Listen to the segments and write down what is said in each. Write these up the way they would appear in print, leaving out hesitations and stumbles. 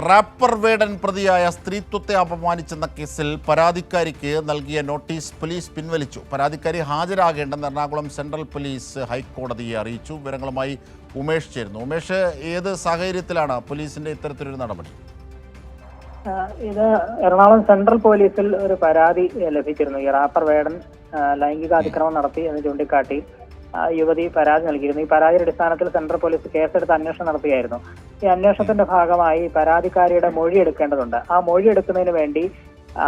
Wrapper വേടൻ പ്രതിയായ സ്ത്രീത്വത്തെ അപമാനിച്ചെന്ന കേസിൽ പരാതിക്കാരിക്ക് നൽകിയ നോട്ടീസ് പോലീസ് പിൻവലിച്ചു. പരാതിക്കാരി ഹാജരാകേണ്ടെന്ന് എറണാകുളം സെൻട്രൽ പോലീസ് ഹൈക്കോടതിയെ അറിയിച്ചു. വിവരങ്ങളുമായി ഉമേഷ് ചേരുന്നു. ഉമേഷ്, ഏത് സാഹചര്യത്തിലാണ് പോലീസിന്റെ ഇത്തരത്തിലൊരു നടപടി? ഇത് എറണാകുളം സെൻട്രൽ പോലീസിൽ ഒരു പരാതി ലഭിച്ചിരുന്നു. ഈ റാപ്പർ വേടൻ ലൈംഗിക അതിക്രമം നടത്തി എന്ന് ചൂണ്ടിക്കാട്ടി യുവതി പരാതി നൽകിയിരുന്നു. ഈ പരാതിയുടെ അടിസ്ഥാനത്തിൽ സെൻട്രൽ പോലീസ് കേസെടുത്ത് അന്വേഷണം നടത്തുകയായിരുന്നു. ഈ അന്വേഷണത്തിന്റെ ഭാഗമായി പരാതിക്കാരിയുടെ മൊഴി എടുക്കേണ്ടതുണ്ട്. ആ മൊഴി എടുക്കുന്നതിന് വേണ്ടി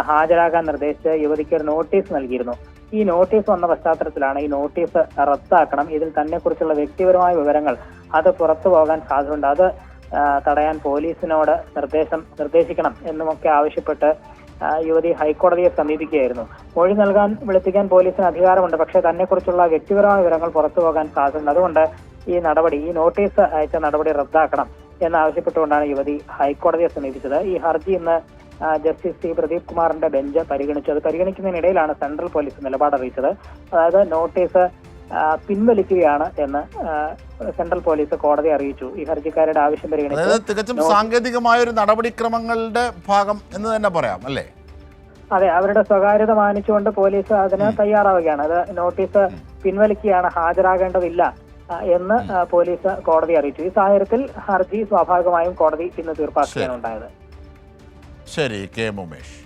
ഹാജരാകാൻ നിർദ്ദേശിച്ച് യുവതിക്ക് ഒരു നോട്ടീസ് നൽകിയിരുന്നു. ഈ നോട്ടീസ് വന്ന പശ്ചാത്തലത്തിലാണ് ഈ നോട്ടീസ് റദ്ദാക്കണം, ഇതിൽ തന്നെ കുറിച്ചുള്ള വ്യക്തിപരമായ വിവരങ്ങൾ അത് പുറത്തു പോകാൻ സാധ്യതയുണ്ട്, അത് തടയാൻ പോലീസിനോട് നിർദ്ദേശിക്കണം എന്നുമൊക്കെ ആവശ്യപ്പെട്ട് യുവതി ഹൈക്കോടതിയെ സമീപിക്കുകയായിരുന്നു. മൊഴി നൽകാൻ വിളിപ്പിക്കാൻ പോലീസിന് അധികാരമുണ്ട്, പക്ഷേ തന്നെക്കുറിച്ചുള്ള വ്യക്തിപരമായ വിവരങ്ങൾ പുറത്തു പോകാൻ സാധ്യതയുണ്ട്. അതുകൊണ്ട് ഈ നോട്ടീസ് അയച്ച നടപടി റദ്ദാക്കണം എന്നാവശ്യപ്പെട്ടുകൊണ്ടാണ് യുവതി ഹൈക്കോടതിയെ സമീപിച്ചത്. ഈ ഹർജി ഇന്ന് ജസ്റ്റിസ് സി പ്രദീപ് കുമാറിന്റെ ബെഞ്ച് പരിഗണിച്ചു. അത് പരിഗണിക്കുന്നതിനിടയിലാണ് സെൻട്രൽ പോലീസ് നിലപാട് അറിയിച്ചത്. അതായത് നോട്ടീസ് പിൻവലിക്കുകയാണ് എന്ന് സെൻട്രൽ പോലീസ് കോടതി അറിയിച്ചു. ഈ ഹർജിക്കാരുടെ ആവശ്യം പരിഗണിച്ച് തികച്ചും സാങ്കേതികമായ ഒരു നടപടിക്രമങ്ങളുടെ ഭാഗം എന്ന് തന്നെ പറയാം, അല്ലേ? അതെ, അവരുടെ സ്വകാര്യത മാനിച്ചുകൊണ്ട് പോലീസ് അതിന് തയ്യാറാവുകയാണ്. അത് നോട്ടീസ് പിൻവലിക്കുകയാണ്, ഹാജരാകേണ്ടതില്ല എന്ന് പോലീസ് കോടതി അറിയിച്ചു. ഈ സാഹചര്യത്തിൽ ഹർജി സ്വാഭാവികമായും കോടതി ഇന്ന് തീർപ്പാക്കുകയാണ് ഉണ്ടായത്. ശരി, കെ. ഉമേഷ്.